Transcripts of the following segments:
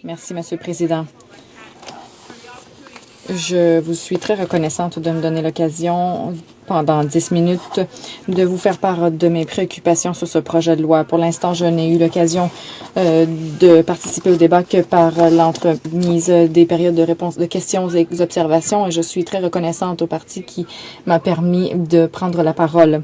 Merci, Monsieur le Président. Je vous suis très reconnaissante de me donner l'occasion, pendant 10 minutes, de vous faire part de mes préoccupations sur ce projet de loi. Pour l'instant, je n'ai eu l'occasion de participer au débat que par l'entremise des périodes de réponse, de questions et observations, et je suis très reconnaissante au parti qui m'a permis de prendre la parole.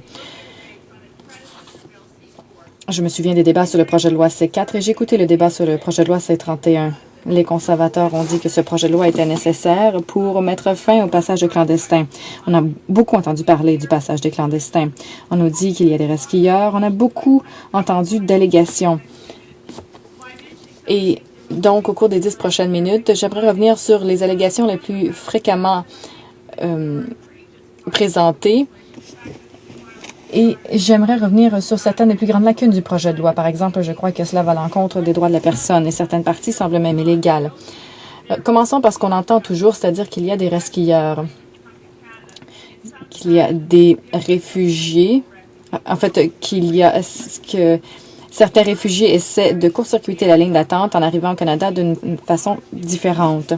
Je me souviens des débats sur le projet de loi C4 et j'ai écouté le débat sur le projet de loi C31. Les conservateurs ont dit que ce projet de loi était nécessaire pour mettre fin au passage de clandestins. On a beaucoup entendu parler du passage des clandestins. On nous dit qu'il y a des resquilleurs. On a beaucoup entendu d'allégations. Et donc, au cours des 10 prochaines minutes, j'aimerais revenir sur les allégations les plus fréquemment présentées. Et j'aimerais revenir sur certaines des plus grandes lacunes du projet de loi. Par exemple, je crois que cela va à l'encontre des droits de la personne et certaines parties semblent même illégales. Commençons par ce qu'on entend toujours, c'est-à-dire qu'il y a des resquilleurs, qu'il y a des réfugiés, en fait, que certains réfugiés essaient de court-circuiter la ligne d'attente en arrivant au Canada d'une façon différente.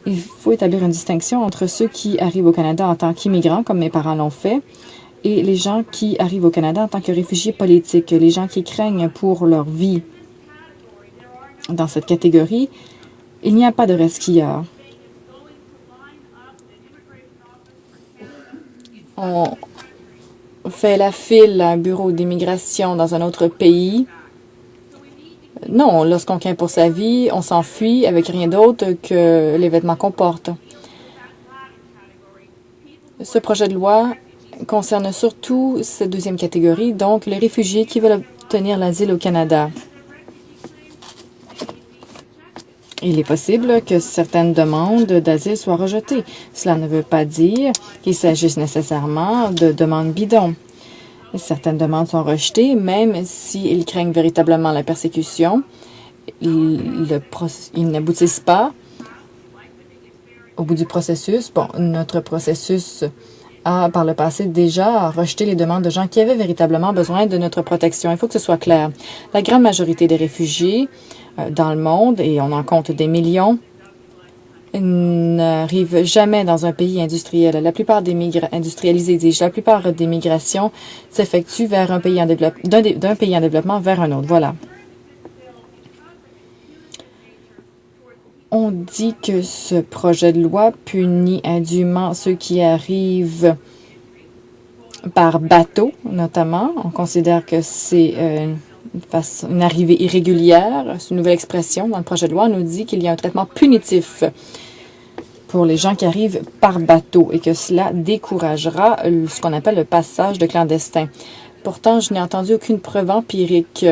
Il faut établir une distinction entre ceux qui arrivent au Canada en tant qu'immigrants, comme mes parents l'ont fait, et les gens qui arrivent au Canada en tant que réfugiés politiques, les gens qui craignent pour leur vie. Dans cette catégorie, il n'y a pas de resquilleurs. On fait la file à un bureau d'immigration dans un autre pays. Non, lorsqu'on craint pour sa vie, on s'enfuit avec rien d'autre que les vêtements qu'on porte. Ce projet de loi concerne surtout cette deuxième catégorie, donc les réfugiés qui veulent obtenir l'asile au Canada. Il est possible que certaines demandes d'asile soient rejetées. Cela ne veut pas dire qu'il s'agisse nécessairement de demandes bidons. Certaines demandes sont rejetées, même s'ils craignent véritablement la persécution. Ils n'aboutissent pas au bout du processus. Bon, notre processus a, par le passé, déjà rejeté les demandes de gens qui avaient véritablement besoin de notre protection. Il faut que ce soit clair. La grande majorité des réfugiés dans le monde, et on en compte des millions, n'arrivent jamais dans un pays industriel. La plupart des industrialisés, la plupart des migrations s'effectuent vers un pays en d'un pays en développement vers un autre. Voilà. On dit que ce projet de loi punit indûment ceux qui arrivent par bateau, notamment. On considère que c'est une arrivée irrégulière. C'est une nouvelle expression dans le projet de loi. On nous dit qu'il y a un traitement punitif pour les gens qui arrivent par bateau et que cela découragera ce qu'on appelle le passage de clandestins. Pourtant, je n'ai entendu aucune preuve empirique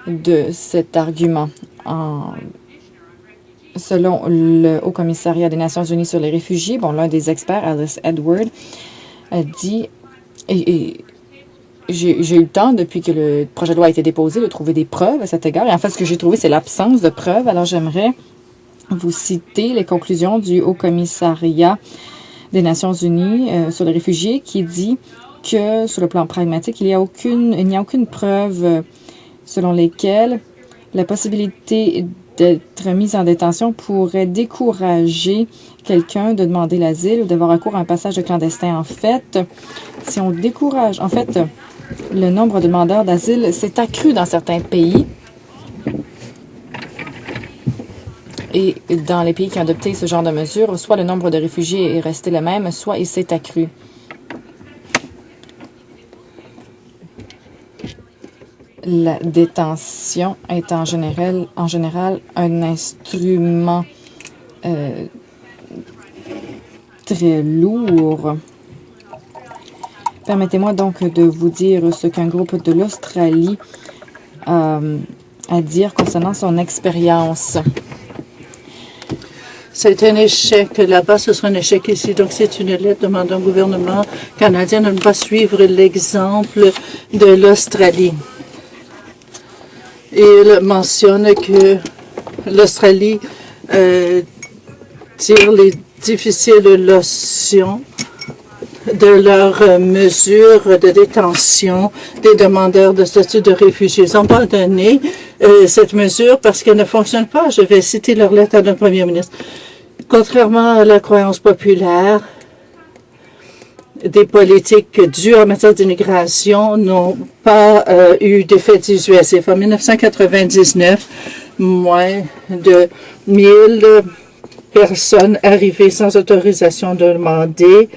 de cet argument. Selon le Haut-Commissariat des Nations unies sur les réfugiés, l'un des experts, Alice Edward, a dit, et j'ai eu le temps, depuis que le projet de loi a été déposé, de trouver des preuves à cet égard. Et en fait, ce que j'ai trouvé, c'est l'absence de preuves. Alors, j'aimerais vous citer les conclusions du Haut-Commissariat des Nations unies sur les réfugiés qui dit que, sur le plan pragmatique, il n'y a aucune preuve selon lesquelles la possibilité d'être mis en détention pourrait décourager quelqu'un de demander l'asile ou d'avoir recours à un passage de clandestin. En fait, si on décourage, le nombre de demandeurs d'asile s'est accru dans certains pays. Et dans les pays qui ont adopté ce genre de mesures, soit le nombre de réfugiés est resté le même, soit il s'est accru. La détention est en général un instrument très lourd. Permettez-moi donc de vous dire ce qu'un groupe de l'Australie a à dire concernant son expérience. C'est un échec là-bas, ce sera un échec ici. Donc, c'est une lettre demandant au gouvernement canadien de ne pas suivre l'exemple de l'Australie. Et il mentionne que l'Australie tire les difficiles leçons de leurs mesures de détention des demandeurs de statut de réfugiés. Ils ont pardonné cette mesure parce qu'elle ne fonctionne pas. Je vais citer leur lettre à notre premier ministre. Contrairement à la croyance populaire, des politiques dures en matière d'immigration n'ont pas eu d'effet dissuasif. En 1999, moins de 1000 personnes arrivées sans autorisation demandée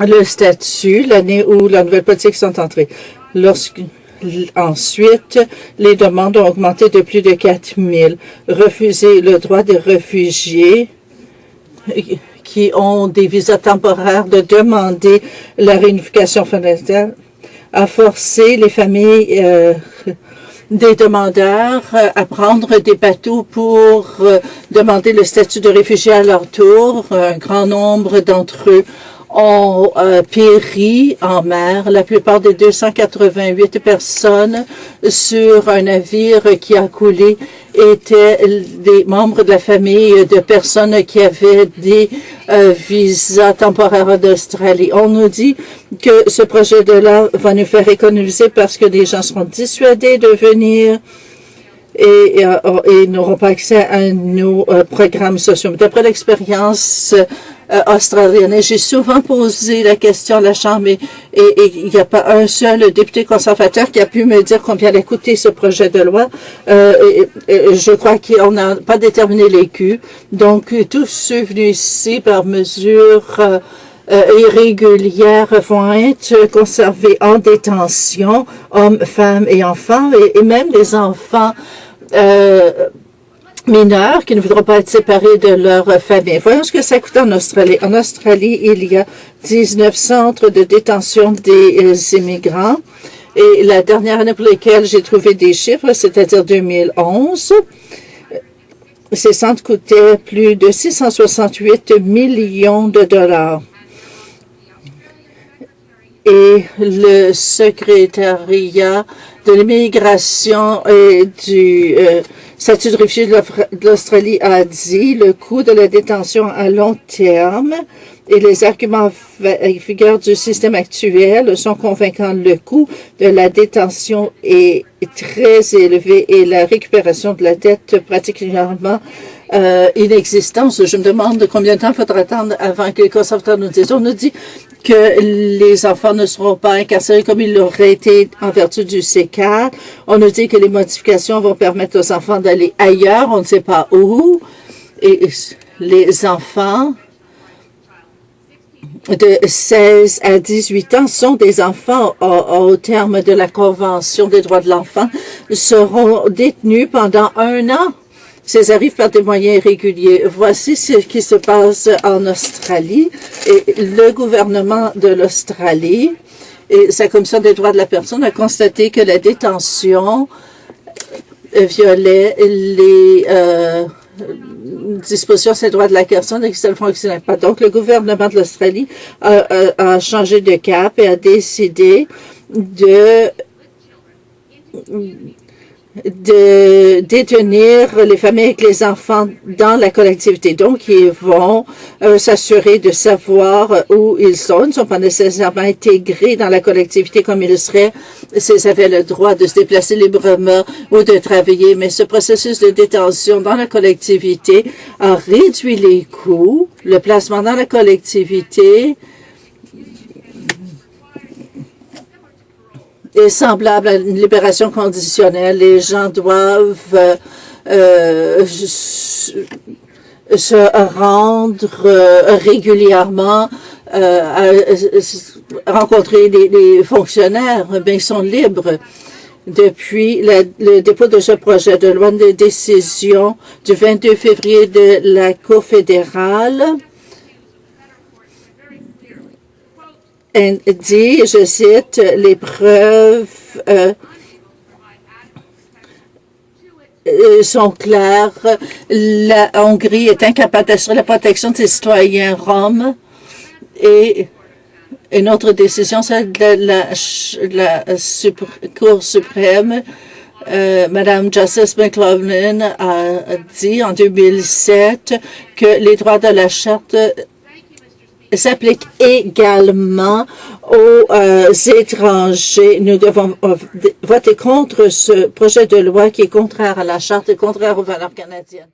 le statut l'année où la nouvelle politique sont entrées. Ensuite, les demandes ont augmenté de plus de 4000. Refuser le droit des réfugiés qui ont des visas temporaires de demander la réunification fondamentale a forcé les familles des demandeurs à prendre des bateaux pour demander le statut de réfugié à leur tour. Un grand nombre d'entre eux ont péri en mer. La plupart des 288 personnes sur un navire qui a coulé étaient des membres de la famille de personnes qui avaient des visas temporaires d'Australie. On nous dit que ce projet de loi va nous faire économiser parce que les gens seront dissuadés de venir et n'auront pas accès à nos programmes sociaux. D'après l'expérience australienne, j'ai souvent posé la question à la Chambre et il n'y a pas un seul député conservateur qui a pu me dire combien allait coûter ce projet de loi. Je crois qu'on n'a pas déterminé les coûts. Donc, tous ceux venus ici par mesure irrégulières vont être conservés en détention, hommes, femmes et enfants, et même les enfants mineurs qui ne voudront pas être séparés de leur famille. Voyons ce que ça coûte en Australie. En Australie, il y a 19 centres de détention des immigrants. Et la dernière année pour laquelle j'ai trouvé des chiffres, c'est-à-dire 2011, ces centres coûtaient plus de 668 millions de dollars. Et le secrétariat de l'immigration et du statut de réfugié de l'Australie a dit le coût de la détention à long terme et les arguments en vigueur du système actuel sont convaincants. Le coût de la détention est très élevé et la récupération de la dette particulièrement inexistante. Je me demande combien de temps faudra attendre avant que les conservateurs nous disent. On nous dit que les enfants ne seront pas incarcérés comme ils l'auraient été en vertu du C4. On nous dit que les modifications vont permettre aux enfants d'aller ailleurs, on ne sait pas où. Et les enfants de 16 à 18 ans sont des enfants au terme de la Convention des droits de l'enfant, seront détenus pendant 1 an. S'ils arrivent par des moyens irréguliers. Voici ce qui se passe en Australie. Et le gouvernement de l'Australie et sa commission des droits de la personne a constaté que la détention violait les dispositions sur les droits de la personne et que ça ne fonctionnait pas. Donc, le gouvernement de l'Australie a changé de cap et a décidé de détenir les familles avec les enfants dans la collectivité. Donc, ils vont s'assurer de savoir où ils sont. Ils ne sont pas nécessairement intégrés dans la collectivité comme ils seraient s'ils avaient le droit de se déplacer librement ou de travailler. Mais ce processus de détention dans la collectivité a réduit les coûts. Le placement dans la collectivité est semblable à une libération conditionnelle. Les gens doivent se rendre régulièrement à rencontrer les fonctionnaires, mais ils sont libres. Depuis le dépôt de ce projet de loi de décision du 22 février de la Cour fédérale, dit, je cite, les preuves sont claires. La Hongrie est incapable d'assurer la protection de ses citoyens roms et une autre décision, celle de la Cour suprême, Madame Justice McLaughlin a dit en 2007 que les droits de la Charte s'applique également aux étrangers. Nous devons voter contre ce projet de loi qui est contraire à la Charte et contraire aux valeurs canadiennes.